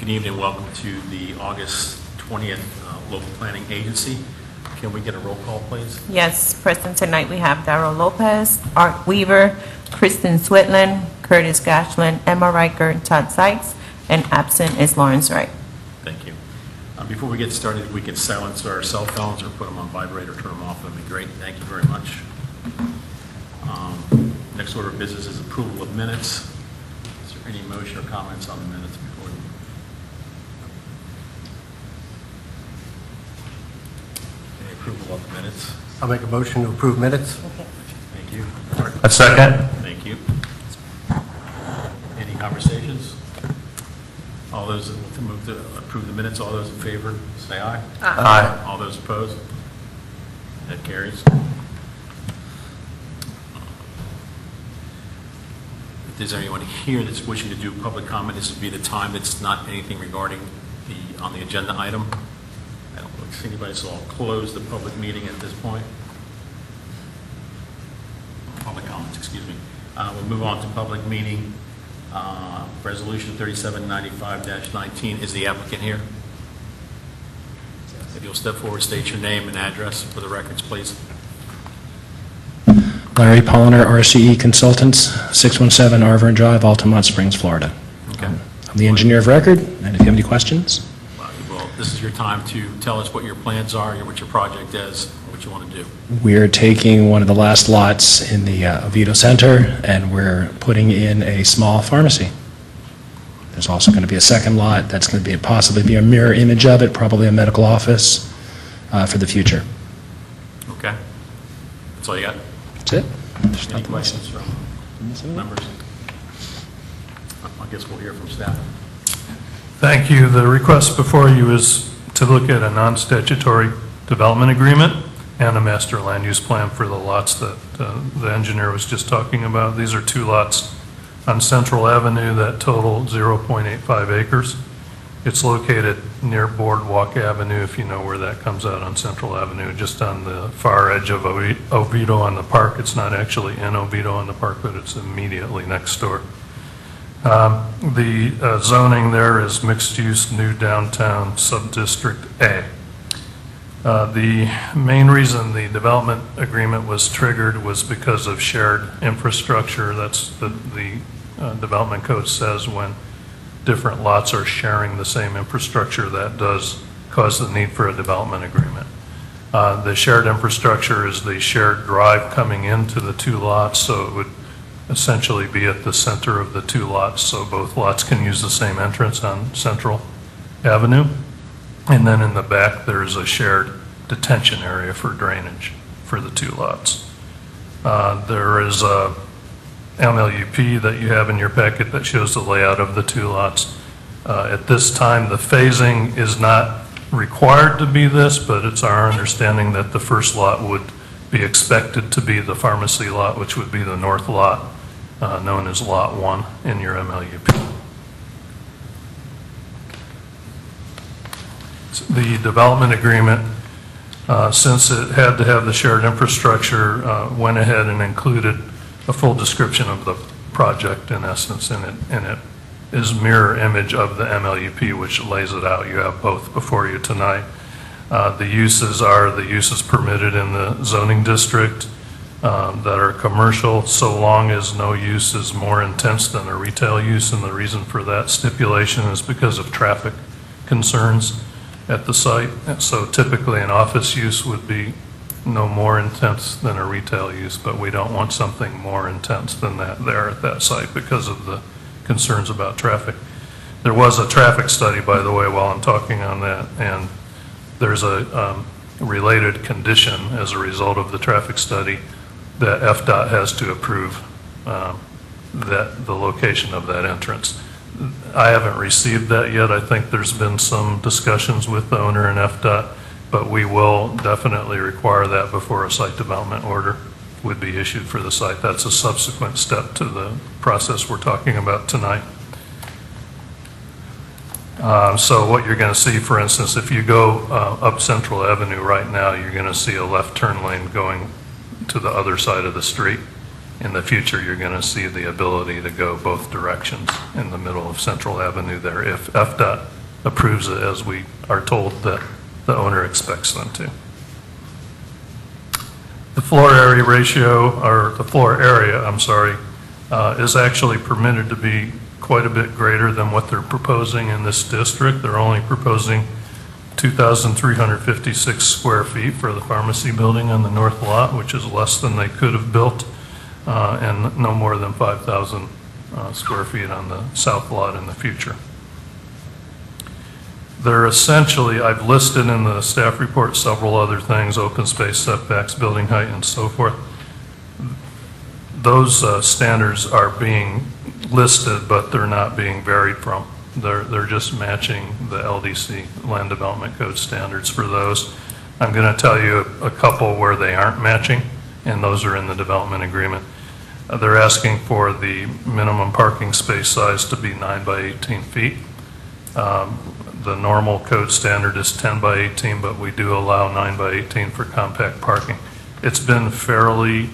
Good evening. Welcome to the August 20th Local Planning Agency. Can we get a roll call, please? Yes, present tonight we have Darrell Lopez, Art Weaver, Kristen Switland, Curtis Gashland, Emma Riker, and Todd Sykes, and absent is Lawrence Wright. Thank you. Before we get started, if we can silence our cell phones or put them on vibrate or turn them off, that would be great. Thank you very much. Next order of business is approval of minutes. Is there any motion or comments on the minutes before? Any approval of the minutes? I'll make a motion to approve minutes. Thank you. A second. Thank you. Any conversations? All those that move to approve the minutes, all those in favor, say aye. Aye. All those opposed? That carries. If there's anyone here that's wishing to do public comment, this would be the time. It's not anything regarding on the agenda item. I don't see anybody, so I'll close the public meeting at this point. Public comments, excuse me. We'll move on to public meeting. Resolution 3795-19. Is the applicant here? If you'll step forward, state your name and address for the records, please. Larry Polliner, RCE Consultants, 617 Arvern Drive, Altamont Springs, Florida. Okay. I'm the engineer of record, and if you have any questions. Well, this is your time to tell us what your plans are, what your project is, what you want to do. We're taking one of the last lots in the Oviedo Center, and we're putting in a small pharmacy. There's also going to be a second lot that's going to possibly be a mirror image of it, probably a medical office for the future. Okay. That's all you got? That's it. There's Any nothing else. questions from members? I guess we'll hear from staff. Thank you. The request before you is to look at a non-statutory development agreement and a master land use plan for the lots that the engineer was just talking about. These are two lots on Central Avenue that total 0.85 acres. It's located near Boardwalk Avenue, if you know where that comes out on Central Avenue, just on the far edge of Oviedo on the park. It's not actually in Oviedo on the park, but it's immediately next door. The zoning there is mixed-use new downtown subdistrict A. The main reason the development agreement was triggered was because of shared infrastructure. That's the development code says when different lots are sharing the same infrastructure, that does cause the need for a development agreement. The shared infrastructure is the shared drive coming into the two lots, so it would essentially be at the center of the two lots, so both lots can use the same entrance on Central Avenue. And then in the back, there's a shared detention area for drainage for the two lots. There is a MLUP that you have in your packet that shows the layout of the two lots. At this time, the phasing is not required to be this, but it's our understanding that the first lot would be expected to be the pharmacy lot, which would be the north lot, known as Lot 1 in your MLUP. The development agreement, since it had to have the shared infrastructure, went ahead and included a full description of the project in essence, and it is mirror image of the MLUP, which lays it out. You have both before you tonight. The uses are the uses permitted in the zoning district that are commercial, so long as no use is more intense than a retail use, and the reason for that stipulation is because of traffic concerns at the site. So typically an office use would be no more intense than a retail use, but we don't want something more intense than that there at that site because of the concerns about traffic. There was a traffic study, by the way, while I'm talking on that, and there's a related condition as a result of the traffic study that FDOT has to approve the location of that entrance. I haven't received that yet. I think there's been some discussions with the owner and FDOT, but we will definitely require that before a site development order would be issued for the site. That's a subsequent step to the process we're talking about tonight. So what you're going to see, for instance, if you go up Central Avenue right now, you're going to see a left turn lane going to the other side of the street. In the future, you're going to see the ability to go both directions in the middle of Central Avenue there if FDOT approves it as we are told that the owner expects them to. The floor area ratio, or the floor area, I'm sorry, is actually permitted to be quite a bit greater than what they're proposing in this district. They're only proposing 2,356 square feet for the pharmacy building on the north lot, which is less than they could have built, and no more than 5,000 square feet on the south lot in the future. They're essentially, I've listed in the staff report several other things, open space, setbacks, building height, and so forth. Those standards are being listed, but they're not being varied from. They're just matching the LDC, Land Development Code standards for those. I'm going to tell you a couple where they aren't matching, and those are in the development agreement. They're asking for the minimum parking space size to be 9 by 18 feet. The normal code standard is 10 by 18, but we do allow 9 by 18 for compact parking. It's been fairly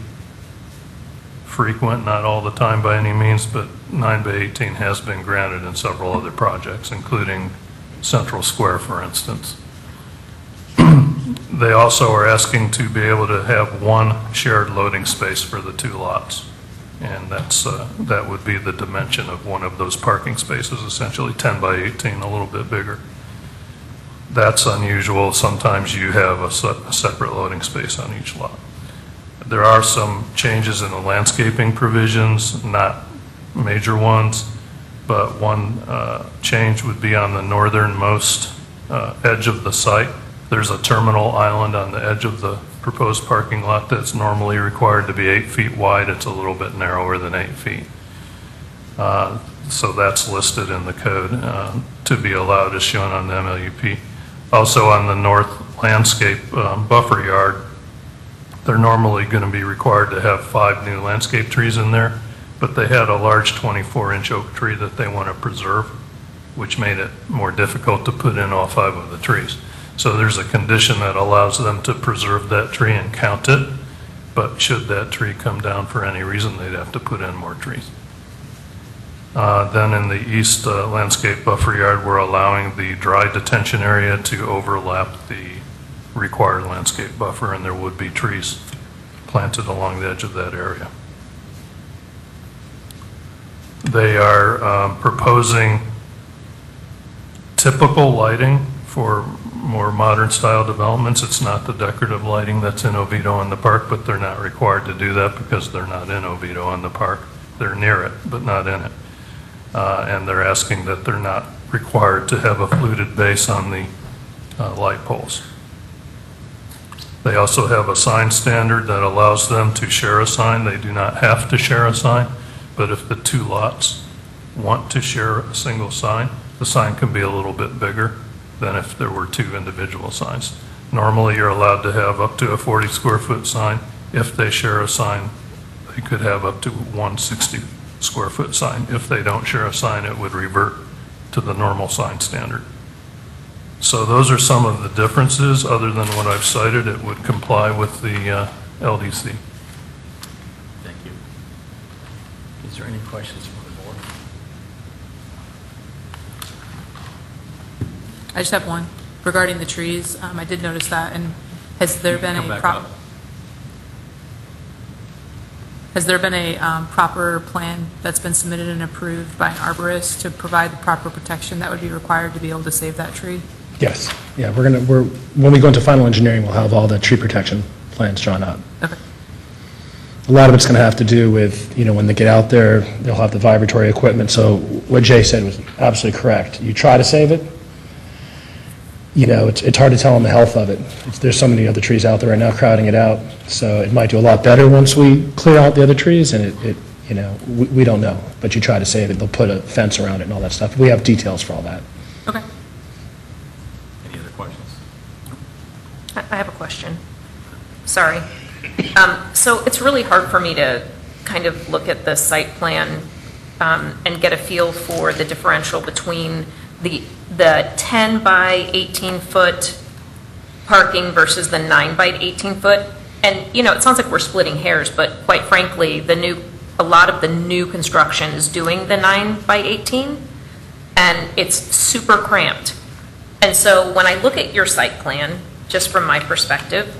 frequent, not all the time by any means, but 9 by 18 has been granted in several other projects, including Central Square, for instance. They also are asking to be able to have one shared loading space for the two lots. And that would be the dimension of one of those parking spaces, essentially 10 by 18, a little bit bigger. That's unusual. Sometimes you have a separate loading space on each lot. There are some changes in the landscaping provisions, not major ones, but one change would be on the northernmost edge of the site. There's a terminal island on the edge of the proposed parking lot that's normally required to be 8 feet wide. It's a little bit narrower than 8 feet. So that's listed in the code to be allowed as shown on the MLUP. Also on the north landscape buffer yard, they're normally going to be required to have 5 new landscape trees in there, but they had a large 24-inch oak tree that they want to preserve, which made it more difficult to put in all 5 of the trees. So there's a condition that allows them to preserve that tree and count it, but should that tree come down for any reason, they'd have to put in more trees. Then in the east landscape buffer yard, we're allowing the dry detention area to overlap the required landscape buffer, and there would be trees planted along the edge of that area. They are proposing typical lighting for more modern style developments. It's not the decorative lighting that's in Oviedo in the park, but they're not required to do that because they're not in Oviedo in the park. They're near it, but not in it. And they're asking that they're not required to have a fluted base on the light poles. They also have a sign standard that allows them to share a sign. They do not have to share a sign, but if the two lots want to share a single sign, the sign can be a little bit bigger than if there were 2 individual signs. Normally, you're allowed to have up to a 40 square foot sign. If they share a sign, they could have up to 160 square foot sign. If they don't share a sign, it would revert to the normal sign standard. So those are some of the differences. Other than what I've cited, it would comply with the LDC. Thank you. Is there any questions from the board? I just have one regarding the trees. I did notice that, and has there been Come a back up. proper plan that's been submitted and approved by an arborist to provide the proper protection that would be required to be able to save that tree? Yes, yeah, when we go into final engineering, we'll have all the tree protection plans drawn up. Okay. A lot of it's going to have to do with, when they get out there, they'll have the vibratory equipment. So what Jay said was absolutely correct. You try to save it, it's hard to tell on the health of it. There's so many other trees out there right now crowding it out. So it might do a lot better once we clear out the other trees, and we don't know. But you try to save it. They'll put a fence around it and all that stuff. We have details for all that. Okay. Any other questions? I have a question. Sorry. So it's really hard for me to kind of look at the site plan and get a feel for the differential between the 10 by 18 foot parking versus the 9 by 18 foot. And, it sounds like we're splitting hairs, but quite frankly, a lot of the new construction is doing the 9 by 18. and it's super cramped. And so when I look at your site plan, just from my perspective,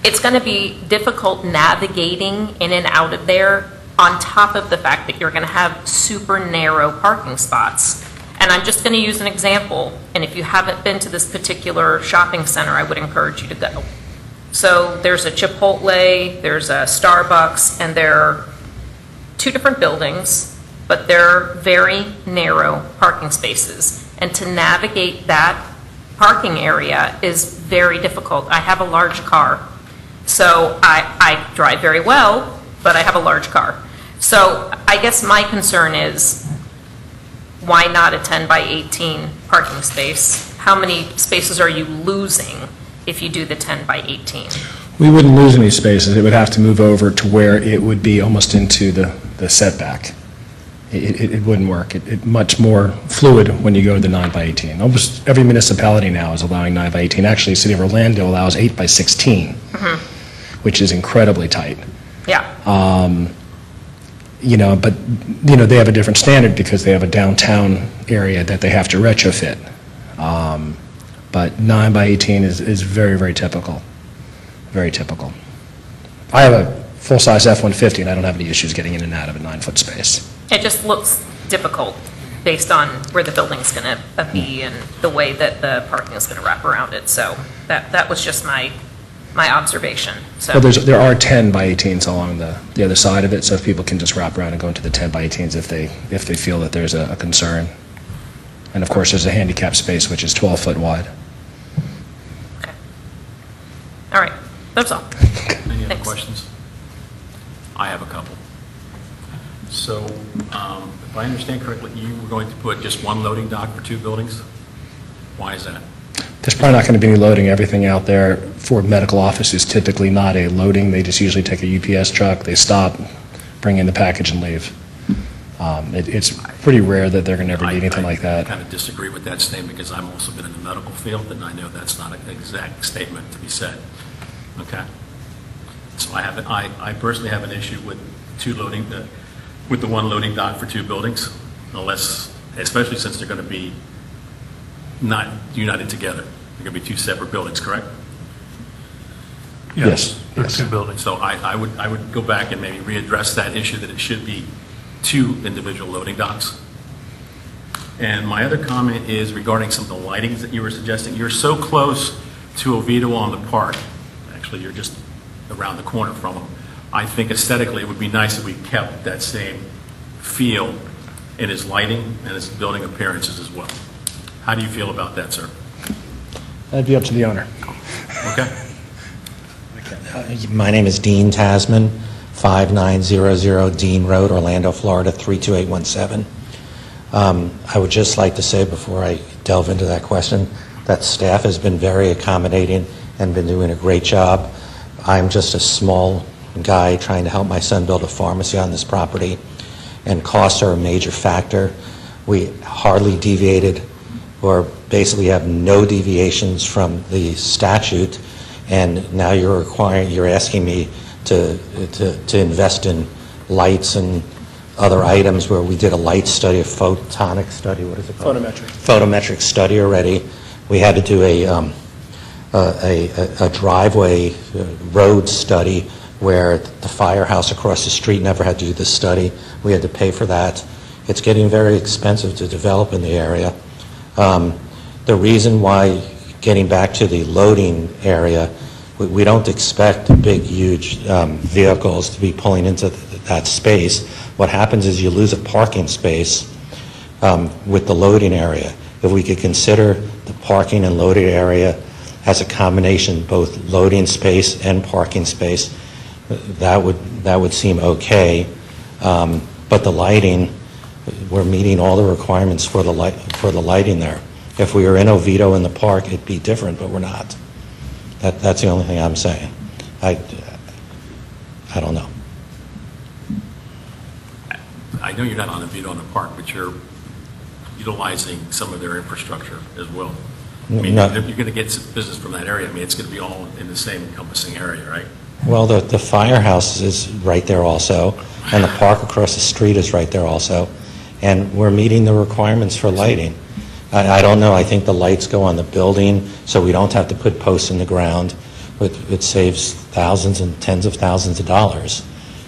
it's going to be difficult navigating in and out of there, on top of the fact that you're going to have super narrow parking spots. And I'm just going to use an example, and if you haven't been to this particular shopping center, I would encourage you to go. So there's a Chipotle, there's a Starbucks, and they're two different buildings, but they're very narrow parking spaces. And to navigate that parking area is very difficult. I have a large car, so I drive very well, but I have a large car. So I guess my concern is, why not a 10 by 18 parking space? How many spaces are you losing if you do the 10 by 18? We wouldn't lose any spaces. It would have to move over to where it would be almost into the setback. It wouldn't work. It's much more fluid when you go to the 9 by 18. Almost every municipality now is allowing 9 by 18. Actually, the city of Orlando allows 8 by 16, which is incredibly tight. Yeah. But they have a different standard because they have a downtown area that they have to retrofit. But 9 by 18 is very, very typical. Very typical. I have a full-size F-150, and I don't have any issues getting in and out of a 9-foot space. It just looks difficult based on where the building's going to be and the way that the parking is going to wrap around it. So that was just my observation. So Well, there are 10 by 18s along the other side of it, so if people can just wrap around and go into the 10 by 18s if they feel that there's a concern. And of course, there's a handicap space, which is 12 foot wide. Okay. All right. That's all. Any other Thanks. questions? I have a couple. So, if I understand correctly, you were going to put just one loading dock for two buildings? Why is that? There's probably not going to be any loading. Everything out there for medical office is typically not a loading. They just usually take a UPS truck, they stop, bring in the package and leave. It's pretty rare that they're going to ever do anything like I that. kind of disagree with that statement because I've also been in the medical field, and I know that's not an exact statement to be said. Okay? So I personally have an issue with with the one loading dock for two buildings, especially since they're going to be not united together. They're going to be two separate buildings, correct? Yes. There are two buildings. So I would go back and maybe readdress that issue, that it should be two individual loading docks. And my other comment is regarding some of the lightings that you were suggesting. You're so close to Oviedo on the park. Actually, you're just around the corner from them. I think aesthetically it would be nice if we kept that same feel in his lighting and his building appearances as well. How do you feel about that, sir? That'd be up to the owner. Okay? My name is Dean Tasman, 5900 Dean Road, Orlando, Florida, 32817. I would just like to say before I delve into that question that staff has been very accommodating and been doing a great job. I'm just a small guy trying to help my son build a pharmacy on this property, and costs are a major factor. We hardly deviated, or basically have no deviations from the statute, and now you're asking me to invest in lights and other items where we did a light study, a photonic study, what is it called? Photometric study already. We had to do a driveway road study where the firehouse across the street never had to do this study. We had to pay for that. It's getting very expensive to develop in the area. The reason why, getting back to the loading area, we don't expect big, huge vehicles to be pulling into that space. What happens is you lose a parking space with the loading area. If we could consider the parking and loading area as a combination, both loading space and parking space, that would seem okay. But the lighting, we're meeting all the requirements for the lighting there. If we were in Oviedo in the park, it'd be different, but we're not. That's the only thing I'm saying. I don't know. I know you're not on Oviedo in the park, but you're utilizing some of their infrastructure as well. I mean, No. you're going to get some business from that area. I mean, it's going to be all in the same encompassing area, right? Well, the firehouse is right there also, and the park across the street is right there also. and we're meeting the requirements for lighting. I don't know, I think the lights go on the building, so we don't have to put posts in the ground. It saves thousands and tens of thousands of dollars.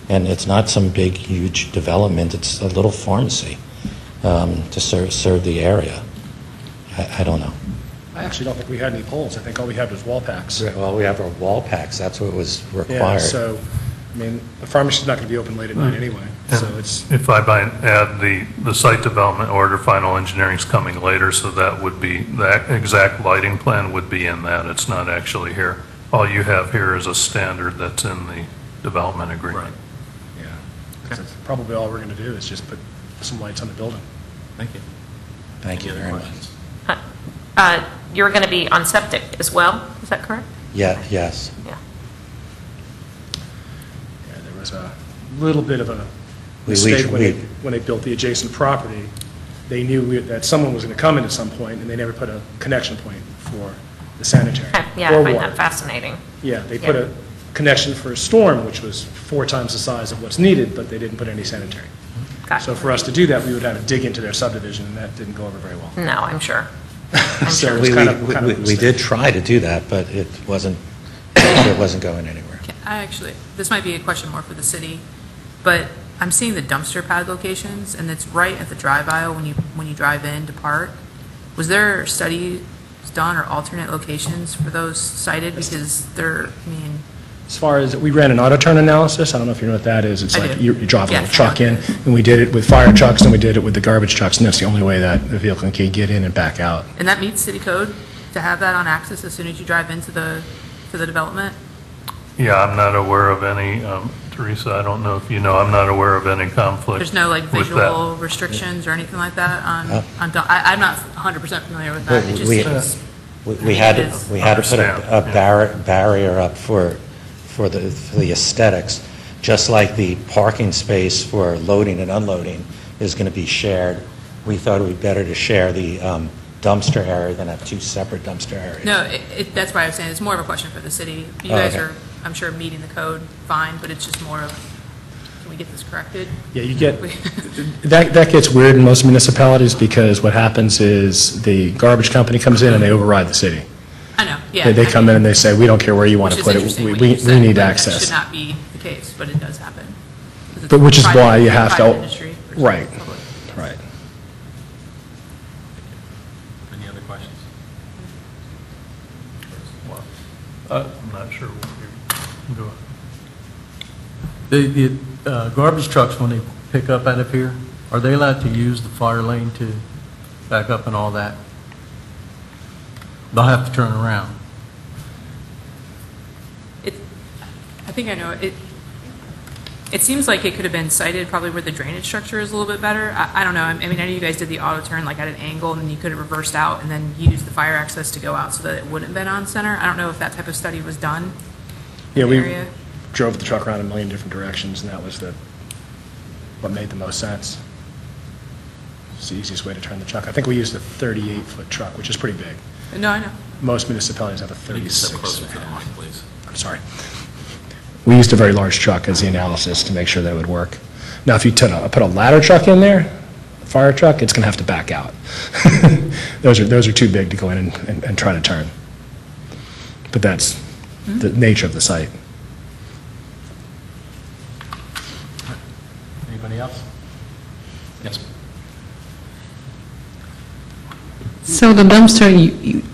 And it's not some big, huge development, it's a little pharmacy to serve the area. I don't know. I actually don't think we had any poles. I think all we had was wall packs. Well, we have our wall packs, that's what was Yeah, required. so, I mean, the pharmacy's not going to be open late at night anyway, so And it's, if I might add, the site development order, final engineering's coming later, so that would be, that exact lighting plan would be in that. It's not actually here. All you have here is a standard that's in the development agreement. yeah. That's probably all we're going to do is just put some lights on the building. Thank you. Thank you Any very other much. questions? You're going to be on septic as well, is that correct? Yeah, yes. Yeah. Yeah, there was a little bit of a We- mistake we- when they built the adjacent property. They knew that someone was going to come in at some point, and they never put a connection point for the sanitary. Yeah, or I find water. that fascinating. Yeah, they put Yeah. a connection for a storm, which was 4 times the size of what's needed, but they didn't put any sanitary. Gotcha. So for us to do that, we would have to dig into their subdivision, and that didn't go over very well. No, I'm sure. So it We was kind of a we mistake. did try to do that, but it wasn't going anywhere. I actually, this might be a question more for the city, but I'm seeing the dumpster pad locations, and it's right at the drive aisle when you drive in to park. Was there studies done or alternate locations for those cited? Because they're, I mean, As far as, we ran an auto turn analysis, I don't know if you know what that is. It's I like do. you drive a little Yes. truck in, and we did it with fire trucks, and we did it with the garbage trucks, and that's the only way that the vehicle can get in and back out. and that meets city code to have that on access as soon as you drive into the development? Yeah, I'm not aware of any, Teresa, I don't know if you know, I'm not aware of any conflict There's no like with that. visual restrictions or anything like that I'm not 100% familiar with that. It just We- seems, We had It is. to put a Understand, barrier up for the aesthetics, just like the parking space for loading and unloading is going to be shared. We thought it would be better to share the dumpster area than have 2 separate dumpster areas. no, that's why I was saying it's more of a question for the city. You guys okay. are, I'm sure, meeting the code fine, but it's just more of, can we get this corrected? Yeah, you get, that gets weird in most municipalities, because what happens is the garbage company comes in and they override the city. I know, yeah. They I come mean, in and they say, we don't care where you want which to is put it, interesting what we you said, need but access. That should not be the case, but it does happen. 'Cause it's But which is private- why you have to- private industry versus Right. public. Right. Any other questions? I'm not sure. Go ahead. The garbage trucks, when they pick up out of here, are they allowed to use the fire lane to back up and all that? They'll have to turn around. I think I know, it seems like it could have been cited probably where the drainage structure is a little bit better. I don't know, I mean, I know you guys did the auto turn like at an angle, and then you could have reversed out and then used the fire access to go out so that it wouldn't have been on center. I don't know if that type of study was done Yeah, in the we area. drove the truck around a million different directions, and that was what made the most sense. It's the easiest way to turn the truck. I think we used a 38-foot truck, which is pretty big. No, I know. Most municipalities have a Can you step 36. closer to the mic, please? I'm sorry. We used a very large truck as the analysis to make sure that it would work. Now, if you put a ladder truck in there, a fire truck, it's going to have to back out. Those are too big to go in and try to turn. But that's the nature of the site. Anybody else? Yes. So the dumpster,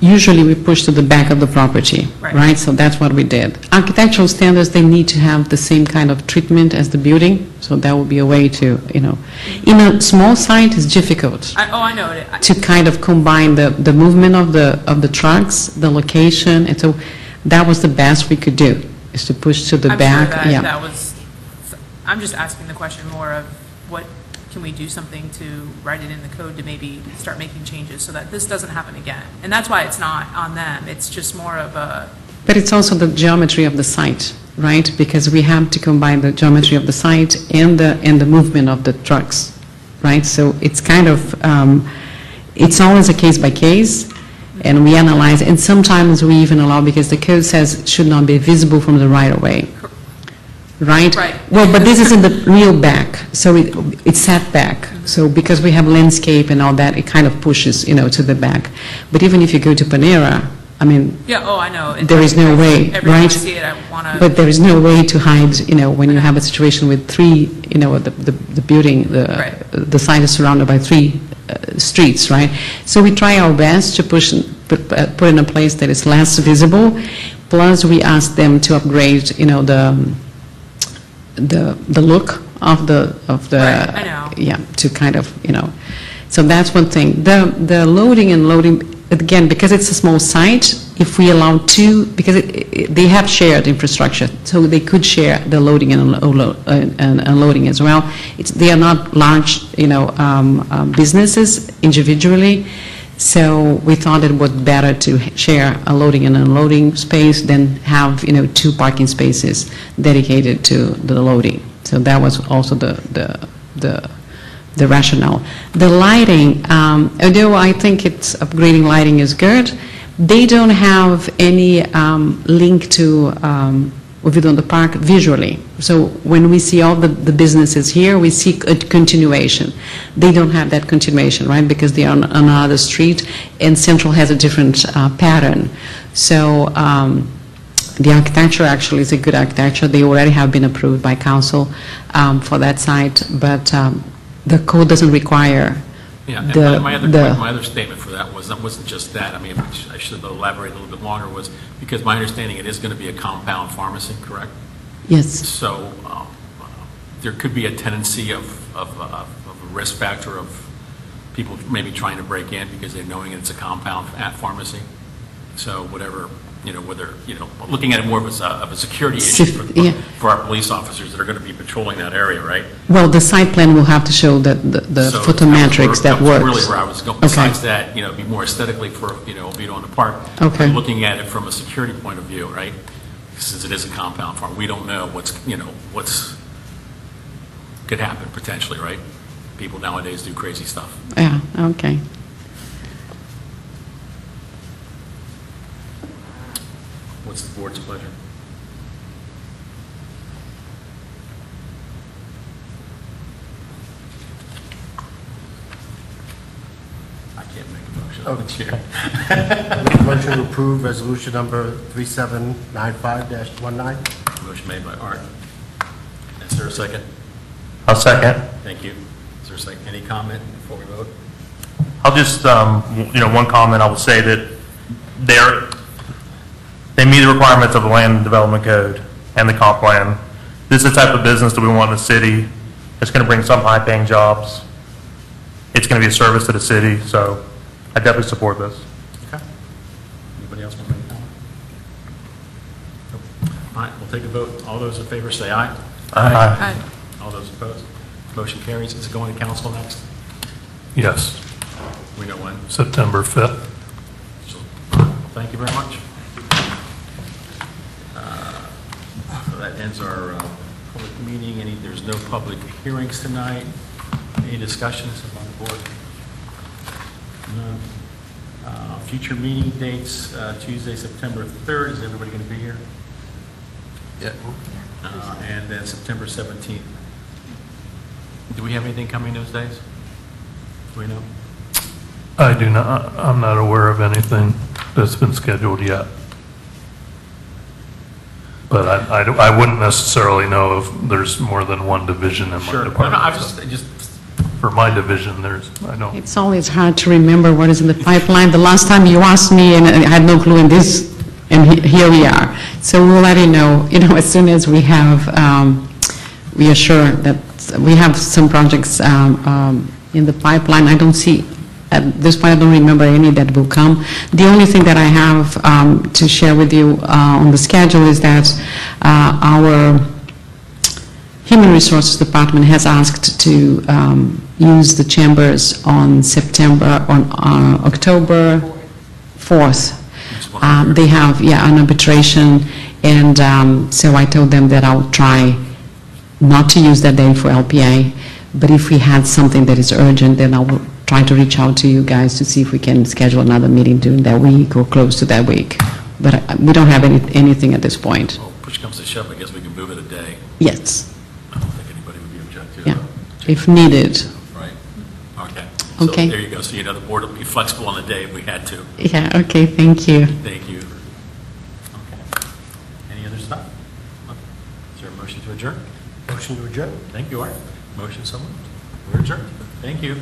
usually we push to the back of the property, Right. right? So that's what we did. Architectural standards, they need to have the same kind of treatment as the building, so that would be a way to, in a small site, it's difficult I know it. to kind of combine the movement of the trucks, the location, and so that was the best we could do, is to push to the I'm back. sure Yeah. that was, I'm just asking the question more of what, can we do something to write it in the code to maybe start making changes so that this doesn't happen again? And that's why it's not on them, it's just more of a, But it's also the geometry of the site, right? Because we have to combine the geometry of the site and the movement of the trucks, right? So it's kind of, it's always a case by case, and we analyze, and sometimes we even allow, because the code says it should not be visible from the right of way. right? Right. Well, but this is in the real back, so it's set back. So because we have landscape and all that, it kind of pushes, to the back. But even if you go to Panera, I mean, Yeah, oh, I know. there is no way, Every time I right? see it, I want to. But there is no way to hide, when you have a situation with three, the building, Right. the site is surrounded by three streets, right? So we try our best to put in a place that is less visible. Plus, we ask them to upgrade, the look of the. Right, I know. Yeah, to kind of, so that's one thing. The loading and loading, again, because it's a small site, if we allow two, because they have shared infrastructure, so they could share the loading and unloading as well. They are not large, businesses individually, so we thought it was better to share a loading and unloading space than have, two parking spaces dedicated to the loading. So that was also the rationale. The lighting, although I think it's upgrading lighting is good, they don't have any link to Ouvido on the Park visually. So when we see all the businesses here, we see a continuation. They don't have that continuation, right, because they are on another street, and Central has a different pattern. So the architecture actually is a good architecture. They already have been approved by council for that site, but the code doesn't require Yeah, and the... my other statement for that wasn't just that. I mean, I should have elaborated a little bit longer, was because my understanding, it is going to be a compound pharmacy, correct? Yes. So there could be a tendency of a risk factor of people maybe trying to break in because they're knowing it's a compound pharmacy. So whatever, whether, looking at it more of a security issue for our police officers that are going to be patrolling that area, right? Well, the site plan will have to show that the So photometrics that works. Really where I was going. Besides that, it'd be more aesthetically for, Ouvido on the Park. Okay. But looking at it from a security point of view, right? Since it is a compound farm, we don't know what's could happen potentially, right? People nowadays do crazy stuff. Yeah, okay. What's the board's pleasure? I can't make a motion. I'm the chair. Make a motion to approve resolution number 3795-19. Motion made by Art. Is there a second? I'll second. Thank you. Is there a second? Any comment before we vote? I'll just, one comment, I will say that they meet the requirements of the Land Development Code and the comp plan. This is the type of business that we want in the city. It's going to bring some high-paying jobs. It's going to be a service to the city, so I definitely support this. Okay. Anybody else want to make a comment? Nope. All right, we'll take a vote. All those in favor say aye. Aye. All those opposed? Motion carries. Is it going to council next? Yes, We know when. September 5th. So, thank you very much. So that ends our public meeting. There's no public hearings tonight. Any discussions on the board? None. Future meeting dates, Tuesday, September 3rd. Is everybody going to be here? Yeah. And then September 17th. Do we have anything coming those days? Do we know? I do not, I'm not aware of anything that's been scheduled yet. But I wouldn't necessarily know if there's more than one division in my Sure. department. No, I just For my division, I don't. It's always hard to remember what is in the pipeline. The last time you asked me, and I had no clue in this, and here we are. So we'll let you know, as soon as we have, we are sure that we have some projects in the pipeline. I don't see, at this point, I don't remember any that will come. The only thing that I have to share with you on the schedule is that our Human Resources Department has asked to use the chambers on October 4th. They have, an arbitration, and so I told them that I'll try not to use that day for LPA, but if we had something that is urgent, then I will try to reach out to you guys to see if we can schedule another meeting during that week or close to that week. But we don't have anything at this point. Well, push comes to shove, I guess we can move it a day. Yes, I don't think anybody would be objective. yeah, if needed. Right, okay. Okay. So there you go, so the board will be flexible on the day if we had to. Yeah, okay, thank you. Thank you. Okay. Any other stuff? Is there a motion to adjourn? Motion to adjourn. Thank you, Art. Motion someone? We're adjourned. Thank you.